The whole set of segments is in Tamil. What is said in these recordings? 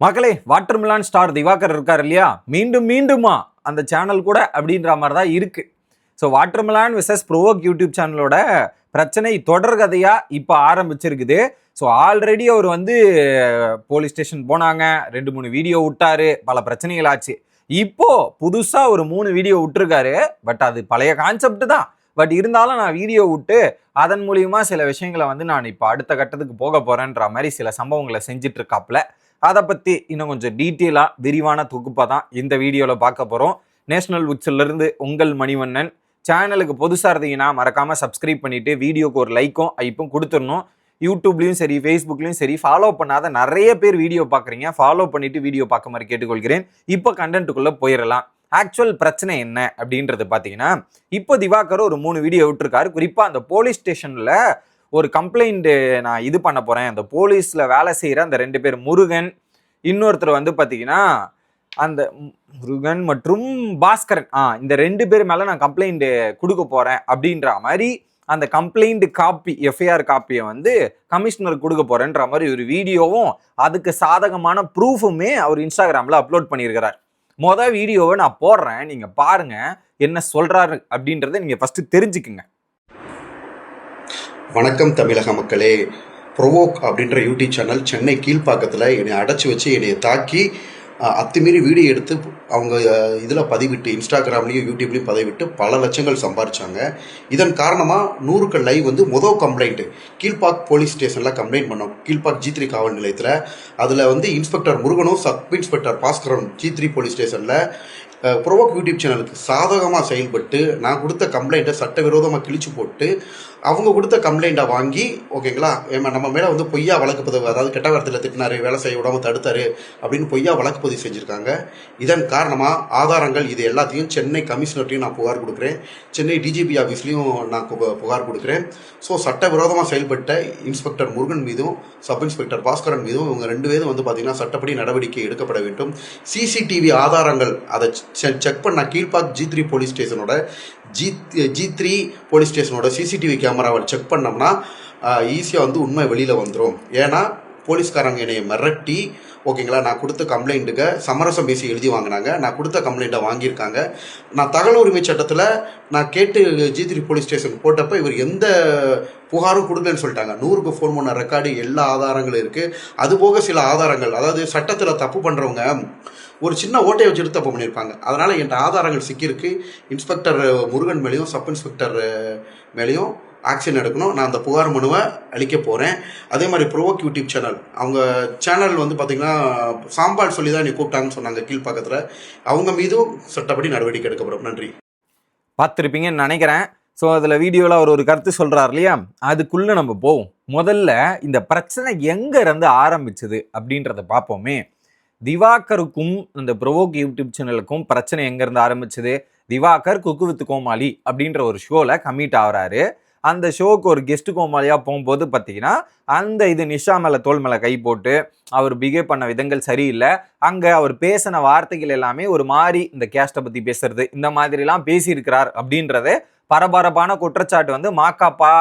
மக்களே, வாட்டர் மிலான் ஸ்டார் திவாகர் இருக்கார் இல்லையா, மீண்டும் மீண்டுமா அந்த சேனல் கூட அப்படின்ற மாதிரி தான் இருக்கு. So watermelon versus provoke YouTube சேனலோட பிரச்சனை தொடர்கதையா இப்போ ஆரம்பிச்சிருக்குது. ஸோ ஆல்ரெடி அவர் போலீஸ் ஸ்டேஷன் போனாங்க, 2-3 வீடியோ விட்டாரு, பல பிரச்சனைகள் ஆச்சு. இப்போ புதுசா ஒரு 3 வீடியோ விட்டுருக்காரு. பட் அது பழைய கான்செப்ட் தான். பட் இருந்தாலும் நான் வீடியோ விட்டு அதன் மூலியமா சில விஷயங்களை நான் இப்போ அடுத்த கட்டத்துக்கு போக போறேன்ற மாதிரி சில சம்பவங்களை செஞ்சுட்டு இருக்காப்ல. அதை பற்றி இன்னும் கொஞ்சம் டீட்டெயிலாக விரிவான தொகுப்பாக தான் இந்த வீடியோவில் பார்க்க போகிறோம். நேஷனல் உட்ஸ்லேருந்து உங்கள் மணிவண்ணன். சேனலுக்கு புதுசாக இருந்தீங்கன்னா மறக்காமல் சப்ஸ்கிரைப் பண்ணிவிட்டு வீடியோக்கு ஒரு லைக்கும் ஐப்பும் கொடுத்துடணும். யூடியூப்லேயும் சரி, ஃபேஸ்புக்லேயும் சரி, ஃபாலோ பண்ணாத நிறைய பேர் வீடியோ பார்க்குறீங்க. ஃபாலோ பண்ணிவிட்டு வீடியோ பார்க்க மாதிரி கேட்டுக்கொள்கிறேன். இப்போ கண்டென்ட்டுக்குள்ளே போயிடலாம். ஆக்சுவல் பிரச்சனை என்ன அப்படின்றது பார்த்தீங்கன்னா, இப்போ திவாகர் ஒரு 3 வீடியோ விட்டுருக்காரு. குறிப்பாக அந்த போலீஸ் ஸ்டேஷனில் ஒரு கம்ப்ளைண்ட்டு நான் இது பண்ண போகிறேன், அந்த போலீஸில் வேலை செய்கிற அந்த 2 பேர், முருகன், இன்னொருத்தர் பார்த்தீங்கன்னா அந்த முருகன் மற்றும் பாஸ்கரன், இந்த 2 பேர் மேலே நான் கம்ப்ளைண்ட் கொடுக்க போகிறேன் அப்படின்ற மாதிரி அந்த கம்ப்ளைண்ட் காப்பி, எஃப்ஐஆர் காப்பியை கமிஷனருக்கு கொடுக்க போகிறேன்ற மாதிரி ஒரு வீடியோவும் அதுக்கு சாதகமான ப்ரூஃபுமே அவர் இன்ஸ்டாகிராமில் அப்லோட் பண்ணியிருக்கிறார். மொதல் வீடியோவை நான் போடுறேன், நீங்கள் பாருங்கள் என்ன சொல்கிறாரு அப்படின்றத நீங்கள் ஃபஸ்ட்டு தெரிஞ்சுக்குங்க. வணக்கம் தமிழக மக்களே. ப்ரோவோக் அப்படின்ற யூடியூப் சேனல் சென்னை கீழ்ப்பாக்கத்தில் என்னை அடைச்சி வச்சு என்னை தாக்கி அத்துமீறி வீடியோ எடுத்து அவங்க இதில் பதிவிட்டு, இன்ஸ்டாகிராம்லேயும் யூடியூப்லேயும் பதிவிட்டு பல லட்சங்கள் சம்பாரிச்சாங்க. இதன் காரணமாக 100க்கு லைவ் முதல் கம்ப்ளைண்ட்டு கீழ்ப்பாக் போலீஸ் ஸ்டேஷனில் கம்ப்ளைண்ட் பண்ணோம், கீழ்ப்பாக் G3 காவல் நிலையத்தில். அதில் இன்ஸ்பெக்டர் முருகனும் sub inspector Baskaran G3 police ஸ்டேஷனில் ப்ரோவோக் யூடியூப் சேனலுக்கு சாதகமாக செயல்பட்டு நான் கொடுத்த கம்ப்ளைண்ட்டை சட்டவிரோதமாக கிழிச்சு போட்டு அவங்க கொடுத்த கம்ப்ளைண்ட்டை வாங்கி, ஓகேங்களா, நம்ம மேலே பொய்யா வழக்கு பதிவு, அதாவது கெட்ட வார்த்தையில் திட்டினாரு, வேலை செய்ய விடாமல் தடுத்தாரு அப்படின்னு பொய்யா வழக்கு பதிவு செஞ்சுருக்காங்க. இதன் காரணமாக ஆதாரங்கள் இது எல்லாத்தையும் சென்னை கமிஷனர்ட்டையும் நான் புகார் கொடுக்குறேன், சென்னை டிஜிபி ஆஃபீஸ்லேயும் நான் புகார் கொடுக்குறேன். ஸோ சட்டவிரோதமாக செயல்பட்ட இன்ஸ்பெக்டர் முருகன் மீதும் சப் இன்ஸ்பெக்டர் பாஸ்கரன் மீதும் இவங்க 2 பேரும் பார்த்தீங்கன்னா சட்டப்படி நடவடிக்கை எடுக்கப்பட வேண்டும். சிசிடிவி ஆதாரங்கள் அதை செக் பண்ண கீழ்ப்பாக் G3 போலீஸ் ஸ்டேஷனோட G3 போலீஸ் ஸ்டேஷனோட சிசிடிவி கேமராவை செக் பண்ணோம்னா ஈஸியாக உண்மை வெளியில் வந்துடும். ஏன்னா போலீஸ்காரங்க என்னை மிரட்டி, ஓகேங்களா, நான் கொடுத்த கம்ப்ளைண்ட்டுக்கு சமரசம் பேசி எழுதி வாங்கினாங்க, நான் கொடுத்த கம்ப்ளைண்ட்டை வாங்கியிருக்காங்க. நான் தகவல் உரிமை சட்டத்தில் நான் கேட்டு G3 போலீஸ் ஸ்டேஷன் போட்டப்போ இவர் எந்த புகாரும் கொடுக்கலன்னு சொல்லிட்டாங்க. 100க்கு ஃபோன் பண்ண ரெக்கார்டு, எல்லா ஆதாரங்களும் இருக்குது. அதுபோக சில ஆதாரங்கள், அதாவது சட்டத்தில் தப்பு பண்ணுறவங்க ஒரு சின்ன ஓட்டையை வச்சு எடுத்து தப்பு பண்ணியிருப்பாங்க. அதனால் என் ஆதாரங்கள் சிக்கியிருக்கு. இன்ஸ்பெக்டர் முருகன் மேலேயும் சப் இன்ஸ்பெக்டர் மேலேயும் ஆக்ஷன் எடுக்கணும். நான் அந்த புகார் மனுவை அளிக்க போகிறேன். அதே மாதிரி ப்ரோவோக் யூடியூப் சேனல், அவங்க சேனல் பார்த்தீங்கன்னா சாம்பால் சொல்லி தான் என்னை கூப்பிட்டாங்கன்னு சொன்னாங்க கீழ்ப்பாக்கத்தில். அவங்க மீதும் சட்டப்படி நடவடிக்கை எடுக்கப்படும். நன்றி. பார்த்துருப்பீங்கன்னு நினைக்கிறேன். ஸோ அதில் வீடியோவில் அவர் ஒரு கருத்து சொல்கிறார் இல்லையா, அதுக்குள்ளே நம்ம போவோம். முதல்ல இந்த பிரச்சனை எங்கேருந்து ஆரம்பிச்சது அப்படின்றத பார்ப்போமே. திவாகருக்கும் இந்த ப்ரோவோக் யூடியூப் சேனலுக்கும் பிரச்சனை எங்கேருந்து ஆரம்பிச்சது? திவாகர் குக்கு வித் கோமாளி அப்படின்ற ஒரு ஷோவில் கமிட் ஆகிறாரு. அந்த ஷோக்கு ஒரு கெஸ்ட் கோமாளியாக போகும்போது பார்த்தீங்கன்னா இது நிஷா மேலே தோல் மேலே கை போட்டு அவர் பிஹேவ் பண்ண விதங்கள் சரியில்லை. அங்கே அவர் பேசின வார்த்தைகள் எல்லாமே ஒரு மாதிரி இந்த கேஸ்ட்டை பற்றி பேசுறது, இந்த மாதிரிலாம் பேசியிருக்கிறார் அப்படின்றது பரபரப்பான குற்றச்சாட்டு மாக்காப்பா,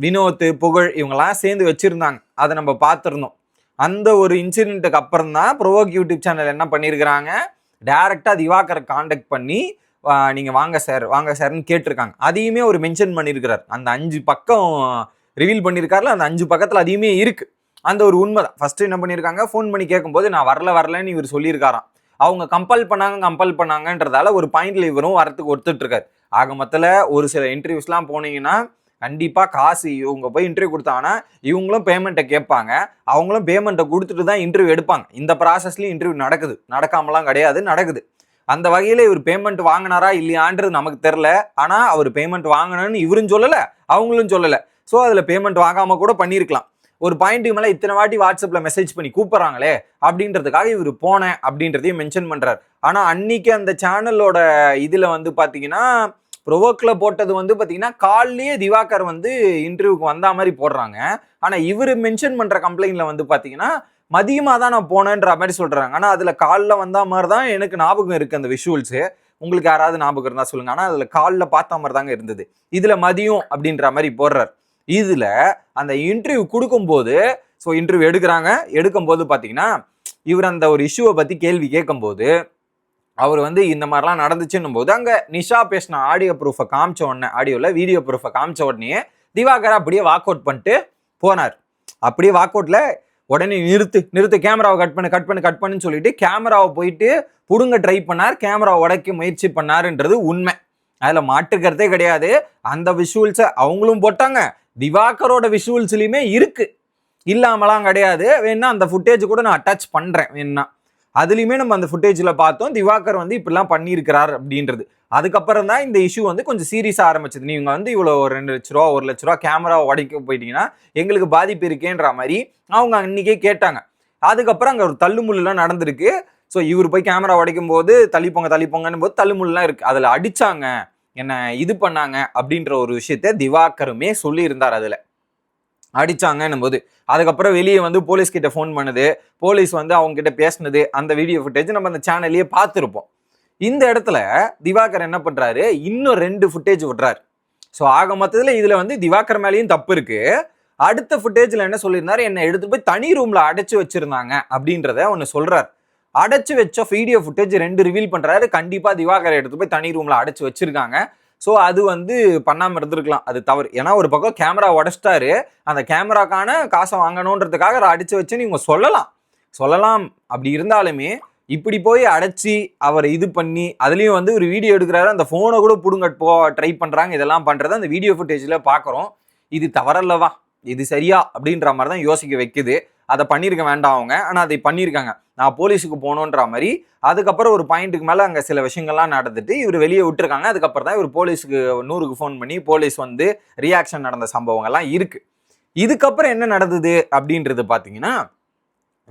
வினோத், புகழ் இவங்கெல்லாம் சேர்ந்து வச்சுருந்தாங்க. அதை நம்ம பார்த்துருந்தோம். அந்த ஒரு இன்சிடென்ட்டுக்கு அப்புறம் தான் ப்ரோவோக் யூடியூப் சேனல் என்ன பண்ணியிருக்கிறாங்க, டைரெக்டாக திவாகரை காண்டாக்ட் பண்ணி நீங்கள் வாங்க சார்னு கேட்டிருக்காங்க. அதையுமே ஒரு மென்ஷன் பண்ணியிருக்கிறார். அந்த 5 பக்கம் ரிவீல் பண்ணியிருக்காருல, அந்த 5 பக்கத்தில் அதையுமே இருக்குது. அந்த ஒரு உண்மை தான். ஃபஸ்ட்டு என்ன பண்ணியிருக்காங்க, ஃபோன் பண்ணி கேட்கும்போது நான் வரலன்னு இவர் சொல்லியிருக்காராம். அவங்க கம்பல் பண்ணாங்கன்றதால ஒரு பாயிண்ட்ல இவரும் வரத்துக்கு ஒத்துட்ருக்காரு. ஆக மொத்தத்தில் ஒரு சில இன்டர்வியூஸ்லாம் போனீங்கன்னா கண்டிப்பாக காசு இவங்க போய் இன்டர்வியூ கொடுத்தாங்கன்னா இவங்களும் பேமெண்ட்டை கேட்பாங்க, அவங்களும் பேமெண்ட்டை கொடுத்துட்டு தான் இன்டர்வியூ எடுப்பாங்க. இந்த ப்ராசஸ்லேயும் இன்டர்வியூ நடக்குது, நடக்காமலாம் கிடையாது, நடக்குது. அந்த வகையில் இவர் பேமெண்ட் வாங்கினாரா இல்லையான்றது நமக்கு தெரில. ஆனால் அவர் பேமெண்ட் வாங்கணும்னு இவரும் சொல்லலை, அவங்களும் சொல்லலை. ஸோ அதில் பேமெண்ட் வாங்காமல் கூட பண்ணியிருக்கலாம். ஒரு பாயிண்ட்டுக்கு மேலே இத்தனை வாட்டி வாட்ஸ்அப்பில் மெசேஜ் பண்ணி கூப்பிட்றாங்களே அப்படின்றதுக்காக இவர் போனேன் அப்படின்றதையும் மென்ஷன் பண்ணுறாரு. ஆனால் அன்னைக்கு அந்த சேனலோட இதில் பார்த்தீங்கன்னா ப்ரோவோக்கில் போட்டது பார்த்தீங்கன்னா காலையே திவாகர் இன்டர்வியூக்கு வந்த மாதிரி போடுறாங்க. ஆனால் இவர் மென்ஷன் பண்ணுற கம்ப்ளைண்ட்டில் பார்த்தீங்கன்னா மதியமாக தான் நான் போனேன்ற மாதிரி சொல்கிறாங்க. ஆனால் அதில் காலில் வந்த மாதிரி தான் எனக்கு ஞாபகம் இருக்குது அந்த விஷுவல்ஸு. உங்களுக்கு யாராவது ஞாபகம் இருந்தால் சொல்லுங்கள். ஆனால் அதில் காலில் பார்த்த மாதிரி தாங்க இருந்தது. இதில் மதியம் அப்படின்ற மாதிரி போடுறார். இதில் அந்த இன்டர்வியூ கொடுக்கும்போது ஸோ இன்டர்வியூ எடுக்கிறாங்க. எடுக்கும்போது பார்த்தீங்கன்னா இவர் அந்த ஒரு இஷ்யூவை பற்றி கேள்வி கேட்கும்போது அவர் வந்து இந்த மாதிரிலாம் நடந்துச்சுன்னும் போது அங்கே நிஷா பேசின ஆடியோ ப்ரூஃபை காமிச்ச உடனே, ஆடியோவில் வீடியோ ப்ரூஃபை காமிச்ச உடனே திவாகர் அப்படியே வாக் அவுட் பண்ணிட்டு போனார். அப்படியே வாக் அவுட்டில் உடனே நிறுத்து கேமராவை கட் பண்ணுன்னு சொல்லிட்டு கேமராவை போயிட்டு புடுங்க ட்ரை பண்ணார், கேமராவை உடைக்க முயற்சி பண்ணாருன்றது உண்மை. அதில் மாற்றுக்கிறதே கிடையாது. அந்த விஷுவல்ஸை அவங்களும் போட்டாங்க, திவாகரோட விஷுவல்ஸ்லையுமே இருக்கு, இல்லாமலாம் கிடையாது. வேணா அந்த ஃபுட்டேஜ் கூட நான் அட்டாச் பண்ணுறேன் வேணா. அதுலேயுமே நம்ம அந்த ஃபுட்டேஜில் பார்த்தோம் திவாகர் வந்து இப்படிலாம் பண்ணியிருக்கிறார் அப்படின்றது. அதுக்கப்புறம் தான் இந்த இஷ்யூ வந்து கொஞ்சம் சீரியஸாக ஆரம்பிச்சது. நீங்கள் வந்து இவ்வளோ 2 லட்ச ரூபா 1 லட்ச ரூபா கேமரா உடைக்க போயிட்டீங்கன்னா எங்களுக்கு பாதிப்பு இருக்கேன்ற மாதிரி அவங்க அன்றைக்கே கேட்டாங்க. அதுக்கப்புறம் அங்கே ஒரு தள்ளுமுள்ளுலாம் நடந்திருக்கு. ஸோ இவர் போய் கேமரா உடைக்கும் போது தள்ளிப்போங்கன்னு போது தள்ளுமுள்ளுலாம் இருக்குது. அதில் அடித்தாங்க, என்ன இது பண்ணாங்க அப்படின்ற ஒரு விஷயத்த திவாகருமே சொல்லியிருந்தார். அதில் அடிச்சாங்கன்னும் போது அதுக்கப்புறம் வெளியே வந்து போலீஸ் கிட்ட ஃபோன் பண்ணுது, போலீஸ் வந்து அவங்க கிட்ட பேசினது, அந்த வீடியோ ஃபுட்டேஜ் நம்ம அந்த சேனல்லையே பார்த்துருப்போம். இந்த இடத்துல திவாகர் என்ன பண்றாரு, இன்னும் 2 ஃபுட்டேஜ் விடுறாரு. ஸோ ஆக மொத்தத்தில் இதுல வந்து திவாகர் மேலேயும் தப்பு இருக்கு. அடுத்த ஃபுட்டேஜ்ல என்ன சொல்லியிருந்தாரு, என்னை எடுத்து போய் தனி ரூம்ல அடைச்சு வச்சிருந்தாங்க அப்படின்றத ஒன்று சொல்றாரு. அடைச்சு வச்ச வீடியோ ஃபுட்டேஜ் 2 ரிவீல் பண்றாரு. கண்டிப்பா திவாகரை எடுத்து போய் தனி ரூம்ல அடைச்சு வச்சிருக்காங்க. ஸோ அது வந்து பண்ணாமல் இருந்திருக்கலாம், அது தவறு. ஏன்னா ஒரு பக்கம் கேமரா உடச்சிட்டாரு, அந்த கேமராக்கான காசை வாங்கணுன்றதுக்காக அடிச்சு வச்சுன்னு இவங்க சொல்லலாம். அப்படி இருந்தாலுமே இப்படி போய் அடைச்சி அவரை இது பண்ணி அதுலேயும் வந்து ஒரு வீடியோ எடுக்கிறாரு, அந்த ஃபோனை கூட பிடுங்க ட்ரை பண்ணுறாங்க. இதெல்லாம் பண்ணுறது அந்த வீடியோ ஃபுட்டேஜில் பார்க்குறோம். இது தவறல்லவா, இது சரியா அப்படின்ற மாதிரி தான் யோசிக்க வைக்குது. அதை பண்ணியிருக்க வேண்டாம் அவங்க, ஆனால் அதை பண்ணியிருக்காங்க. நான் போலீஸுக்கு போகணுன்ற மாதிரி. அதுக்கப்புறம் ஒரு பாயிண்ட்டுக்கு மேலே அங்கே சில விஷயங்கள்லாம் நடந்துட்டு இவர் வெளியே விட்டுருக்காங்க. அதுக்கப்புறம் தான் இவர் போலீஸுக்கு 100க்கு ஃபோன் பண்ணி போலீஸ் வந்து ரியாக்ஷன் நடந்த சம்பவங்கள்லாம் இருக்குது. இதுக்கப்புறம் என்ன நடந்தது அப்படின்றது பார்த்தீங்கன்னா,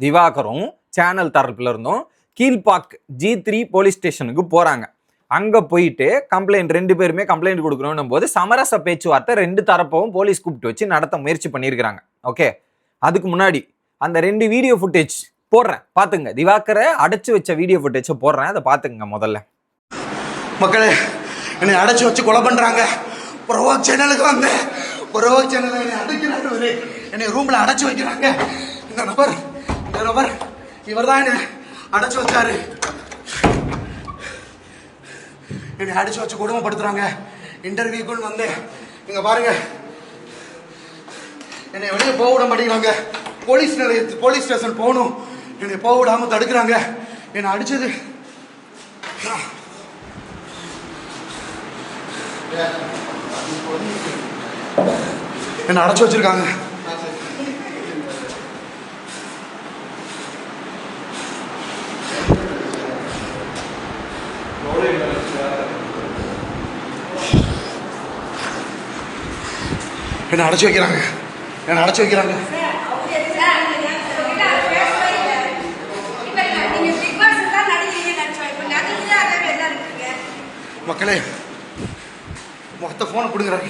திவாகரும் சேனல் தரப்புல இருந்தும் கீழ்பாக் G3 போலீஸ் ஸ்டேஷனுக்கு போகிறாங்க. அங்கே போயிட்டு கம்ப்ளைண்ட் 2 பேருமே கம்ப்ளைண்ட் கொடுக்கணும் போது சமரச பேச்சுவார்த்தை 2 தரப்பவும் போலீஸ் கூப்பிட்டு வச்சு நடத்த முயற்சி பண்ணியிருக்கிறாங்க. ஓகே, அதுக்கு முன்னாடி அந்த 2 வீடியோ ஃபுட்டேஜ் போடுறேன் பார்த்துங்க. திவாகரை அடைச்சு வச்ச வீடியோ ஃபுட்டேஜ் போடுறேன், அதை பார்த்துங்க. முதல்ல மக்களே, என்னை அடைச்சு வச்சு கொலை பண்றாங்க. ப்ரோவோக் சேனலுக்கு வந்து ப்ரோவோக் சேனலை என்னை அடைக்கிறாரு, என்னை ரூம்ல அடைச்சு வைக்கிறாங்க. இந்த நபர் இவர் தான் என்னை அடைச்சு வச்சாரு. என்னை அடிச்சு வச்சு கொடுமைப்படுத்துறாங்க. இன்டர்வியூக்குன்னு வந்து இங்க பாருங்க, என்னை வெளியே போக விட மாட்டேங்கிறாங்க. போலீஸ் ஸ்டேஷன் போகணும், என்னை போக விடாம தடுக்கிறாங்க. என்னை அடிச்சது என்னை அடைச்சு வச்சிருக்காங்க. என்ன அடைச்சு வைக்கிறாங்க. மக்களே, மொத்த போனை கொடுக்குறாங்க.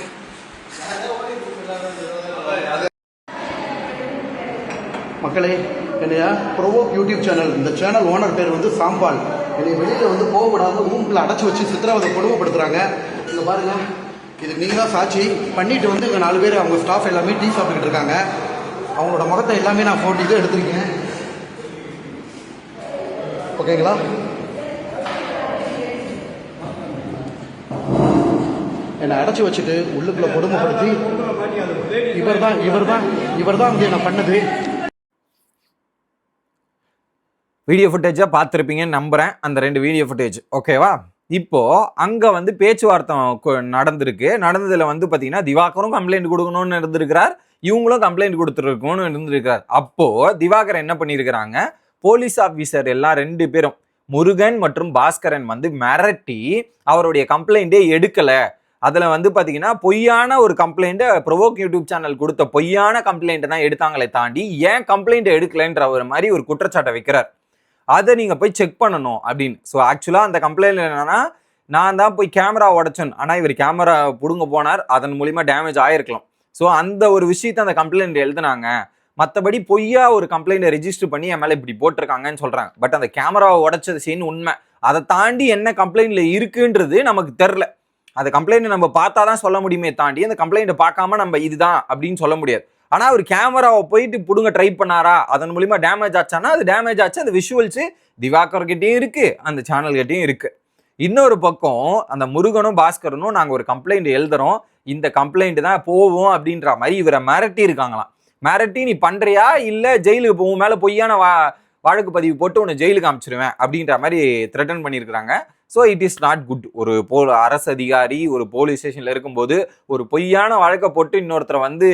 மக்களே, என்னைய ப்ரோவோக் யூடியூப் சேனல், இந்த சேனல் ஓனர் பேர் வந்து சாம்பால். என்னை வெளியில் வந்து போக விடாமல் ரூம்குள்ளே அடைச்சி வச்சு சித்திரவதை கொடுமைப்படுத்துகிறாங்க. இங்கே பாருங்க, இதுக்கு நீங்கள் தான் சாட்சி. பண்ணிட்டு வந்து இங்கே 4 பேர் அவங்க ஸ்டாஃப் எல்லாமே டீ சாப்பிட்டுக்கிட்டு இருக்காங்க. அவங்களோட முகத்தை எல்லாமே நான் ஃபோட்டோக்கு எடுத்திருக்கேன். ஓகேங்களா? என்னை அடைச்சி வச்சுட்டு உள்ளுக்குள்ளே கொடுமைப்படுத்தி இவர் தான் வந்து என்ன பண்ணது. வீடியோ ஃபுட்டேஜை பார்த்துருப்பீங்கன்னு நம்புகிறேன், அந்த 2 வீடியோ ஃபுட்டேஜ். ஓகேவா? இப்போ அங்கே வந்து பேச்சுவார்த்தை நடந்ததில் வந்து பார்த்தீங்கன்னா திவாகரும் கம்ப்ளைண்ட் கொடுக்கணும்னு இருந்திருக்கிறார், இவங்களும் கம்ப்ளைண்ட் கொடுத்துருக்கணும்னு இருந்திருக்கிறார். அப்போது திவாகர் என்ன பண்ணியிருக்கிறாங்க, போலீஸ் ஆஃபீஸர் எல்லாம் 2 பேரும் முருகன் மற்றும் பாஸ்கரன் வந்து மிரட்டி அவருடைய கம்ப்ளைண்ட்டே எடுக்கலை. அதில் வந்து பார்த்தீங்கன்னா பொய்யான ஒரு கம்ப்ளைண்ட்டை ப்ரோவோக் யூடியூப் சேனல் கொடுத்த பொய்யான கம்ப்ளைண்ட்டை தான் எடுத்தாங்களே தாண்டி ஏன் கம்ப்ளைண்ட்டை எடுக்கலைன்ற ஒரு மாதிரி ஒரு குற்றச்சாட்டை வைக்கிறார். அதை நீங்கள் போய் செக் பண்ணணும் அப்படின்னு. ஸோ ஆக்சுவலாக அந்த கம்ப்ளைண்ட் என்னன்னா, நான் தான் போய் கேமரா உடைச்சேன், ஆனால் இவர் கேமரா பிடுங்க போனார், அதன் மூலிமா டேமேஜ் ஆகிருக்கலாம். ஸோ அந்த ஒரு விஷயத்தை அந்த கம்ப்ளைண்ட் எழுதுனாங்க. மற்றபடி பொய்யா ஒரு கம்ப்ளைண்ட்டை ரெஜிஸ்டர் பண்ணி என் மேலே இப்படி போட்டிருக்காங்கன்னு சொல்கிறாங்க. பட் அந்த கேமராவை உடைச்சது செய்யணும் உண்மை. அதை தாண்டி என்ன கம்ப்ளைண்ட்ல இருக்குன்றது நமக்கு தெரில. அந்த கம்ப்ளைண்ட் நம்ம பார்த்தா தான் சொல்ல முடியுமே தாண்டி அந்த கம்ப்ளைண்ட்டை பார்க்காம நம்ம இதுதான் அப்படின்னு சொல்ல முடியாது. ஆனா அவர் கேமராவை போயிட்டு புடுங்க ட்ரை பண்ணாரா, அதன் மூலியமா டேமேஜ் ஆச்சானா அது டேமேஜ் ஆச்சு. அந்த விஷுவல்ஸ் திவாகர் கிட்டயும் இருக்கு, அந்த சேனல் கிட்டயும் இருக்கு. இன்னொரு பக்கம் அந்த முருகனும் பாஸ்கரனும் நாங்க ஒரு கம்ப்ளைண்ட் எழுதுறோம், இந்த கம்ப்ளைண்ட் தான் போவோம் அப்படின்ற மாதிரி இவரை மிரட்டி இருக்காங்களாம். மிரட்டி நீ பண்றியா இல்ல ஜெயிலுக்கு போகும் மேல பொய்யான வழக்கு பதிவு போட்டு உன்னை ஜெயிலுக்கு அனுப்பிச்சிருவேன் அப்படின்ற மாதிரி த்ரெட்டன் பண்ணியிருக்கிறாங்க. So it is not good. ஒரு அரசு அதிகாரி ஒரு போலீஸ் ஸ்டேஷன்ல இருக்கும்போது ஒரு பொய்யான வழக்கை போட்டு இன்னொருத்தரை வந்து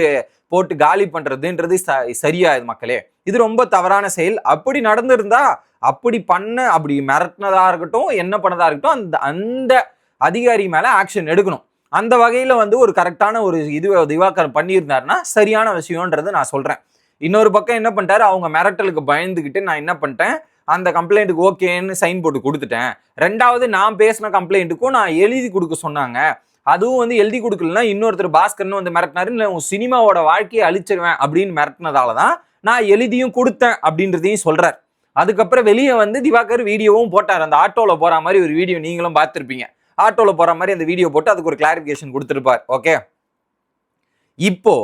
போட்டு காலி பண்றதுன்றது சரியா இது மக்களே? இது ரொம்ப தவறான செயல். அப்படி நடந்திருந்தா அப்படி மிரட்டினதா இருக்கட்டும், என்ன பண்ணதா இருக்கட்டும், அந்த அதிகாரி மேல ஆக்ஷன் எடுக்கணும். அந்த வகையில வந்து ஒரு கரெக்டான ஒரு இது திவாகர் பண்ணியிருந்தாருன்னா சரியான விஷயம்ன்றது நான் சொல்றேன். இன்னொரு பக்கம் என்ன பண்ணிட்டாரு, அவங்க மிரட்டலுக்கு பயந்துகிட்டு நான் என்ன பண்ணிட்டேன், அந்த கம்ப்ளைண்ட்டுக்கு ஓகேன்னு சைன் போட்டு கொடுத்துட்டேன். ரெண்டாவது நான் பேசின கம்ப்ளைண்ட்டுக்கும் நான் எழுதி கொடுக்க சொன்னாங்க, அதுவும் வந்து எழுதி கொடுக்கலன்னா இன்னொருத்தர் பாஸ்கர்னு வந்து மிரட்டினாரு, இல்லை உன் சினிமாவோட வாழ்க்கையை அழிச்சிருவேன் அப்படின்னு மிரட்டினதால தான் நான் எழுதியும் கொடுத்தேன் அப்படின்றதையும் சொல்றார். அதுக்கப்புறம் வெளியே வந்து திவாகர் வீடியோவும் போட்டார். அந்த ஆட்டோல போற மாதிரி ஒரு வீடியோ நீங்களும் பார்த்துருப்பீங்க. ஆட்டோல போற மாதிரி அந்த வீடியோ போட்டு அதுக்கு ஒரு கிளாரிபிகேஷன் கொடுத்துருப்பார். ஓகே, இப்போ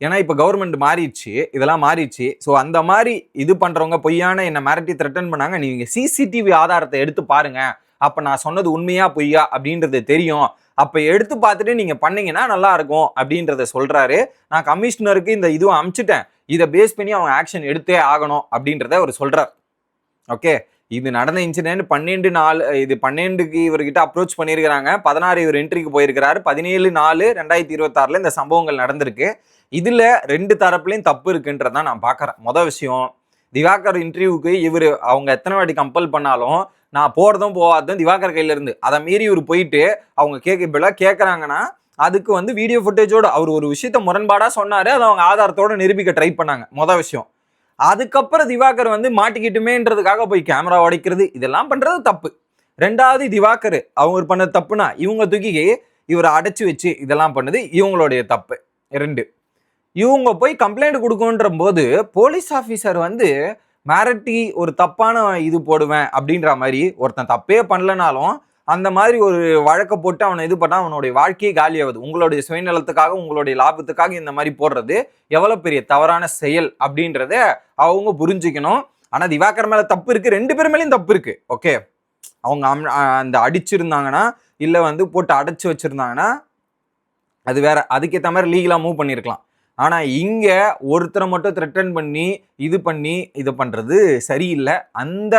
ஏன்னா இப்போ கவர்மெண்ட் மாறிடுச்சு, இதெல்லாம் மாறிடுச்சு. ஸோ அந்த மாதிரி இது பண்றவங்க பொய்யான என்ன மிரட்டி த்ரெட்டன் பண்ணாங்க, நீங்க சிசிடிவி ஆதாரத்தை எடுத்து பாருங்க, அப்ப நான் சொன்னது உண்மையா பொய்யா அப்படின்றது தெரியும். அப்ப எடுத்து பார்த்துட்டு நீங்க பண்ணீங்கன்னா நல்லா இருக்கும் அப்படின்றத சொல்றாரு. நான் கமிஷனருக்கு இந்த இதுவும் அனுப்பிச்சிட்டேன், இதை பேஸ் பண்ணி அவங்க ஆக்ஷன் எடுத்தே ஆகணும் அப்படின்றத அவர் சொல்றார். ஓகே, இது நடந்த இன்சிடென்ட் 12/4 இது 12க்கு இவர்கிட்ட அப்ரோச் பண்ணியிருக்கிறாங்க. 16 இவர் என்ட்ரிக்கு போயிருக்கிறாரு. 17/4/2026 இந்த சம்பவங்கள் நடந்திருக்கு. இதுல 2 தரப்புலையும் தப்பு இருக்குன்றதான் நான் பாக்குறேன். மொதல் விஷயம், திவாகர் இன்டர்வியூக்கு இவர் அவங்க எத்தனை வாட்டி கம்பல் பண்ணாலும் நான் போறதும் போகாதும் திவாகர் கையில இருந்து அதை மீறி இவர் போயிட்டு அவங்க கேட்கறாங்கன்னா அதுக்கு வந்து வீடியோ ஃபுட்டேஜோட அவர் ஒரு விஷயத்த முரண்பாடா சொன்னாரு, அதை அவங்க ஆதாரத்தோட நிரூபிக்க ட்ரை பண்ணாங்க. மொதல் விஷயம். அதுக்கப்புறம் திவாகர் வந்து மாட்டிக்கிட்டுமேன்றதுக்காக போய் கேமரா உடைக்கிறது, இதெல்லாம் பண்றது தப்பு. ரெண்டாவது, திவாகர் அவங்க பண்ண தப்புனா இவங்க தூக்கி இவரை அடைச்சு வச்சு இதெல்லாம் பண்ணது இவங்களுடைய தப்பு. 2, இவங்க போய் கம்ப்ளைண்ட் கொடுக்குன்ற போது போலீஸ் ஆஃபீஸர் வந்து மிரட்டி ஒரு தப்பான இது போடுவேன் அப்படின்ற மாதிரி, ஒருத்தன் தப்பே பண்ணலனாலும் அந்த மாதிரி ஒரு வழக்கை போட்டு அவனை இது பண்ணா அவனுடைய வாழ்க்கையே காலியாகுது. உங்களுடைய சுயநலத்துக்காக உங்களுடைய லாபத்துக்காக இந்த மாதிரி போடுறது எவ்வளவு பெரிய தவறான செயல் அப்படின்றத அவங்க புரிஞ்சுக்கணும். ஆனா திவாகர் மேல தப்பு இருக்கு, 2 பேர் மேலேயும் தப்பு இருக்கு. ஓகே, அவங்க அந்த அடிச்சிருந்தாங்கன்னா இல்ல வந்து போட்டு அடைச்சு வச்சிருந்தாங்கன்னா அது வேற, அதுக்கேற்ற மாதிரி லீகலா மூவ் பண்ணிருக்கலாம். ஆனா இங்க ஒருத்தரை மட்டும் த்ரெட்டன் பண்ணி இது பண்றது சரியில்லை. அந்த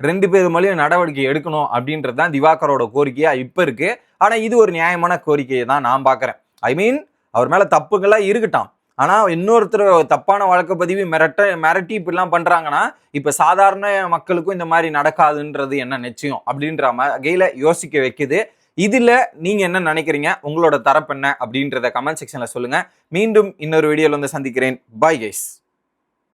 2 பேர் மேலேயும் நடவடிக்கை எடுக்கணும் அப்படின்றது தான் திவாகரோட கோரிக்கையா இப்ப இருக்கு. ஆனா இது ஒரு நியாயமான கோரிக்கையை தான் நான் பாக்குறேன். ஐ மீன், அவர் மேல தப்புகளா இருக்கட்டும், ஆனா இன்னொருத்தர் தப்பான வழக்கு பதிவு மிரட்டி இப்படிலாம் பண்றாங்கன்னா இப்ப சாதாரண மக்களுக்கும் இந்த மாதிரி நடக்காதுன்றது என்ன நிச்சயம் அப்படின்ற வகையில யோசிக்க வைக்குது. இதுல நீங்க என்ன நினைக்கிறீங்க, உங்களோட தரப்பு என்ன அப்படின்றத கமெண்ட் செக்ஷன்ல சொல்லுங்க. மீண்டும் இன்னொரு வீடியோல வந்து சந்திக்கிறேன். Bye guys.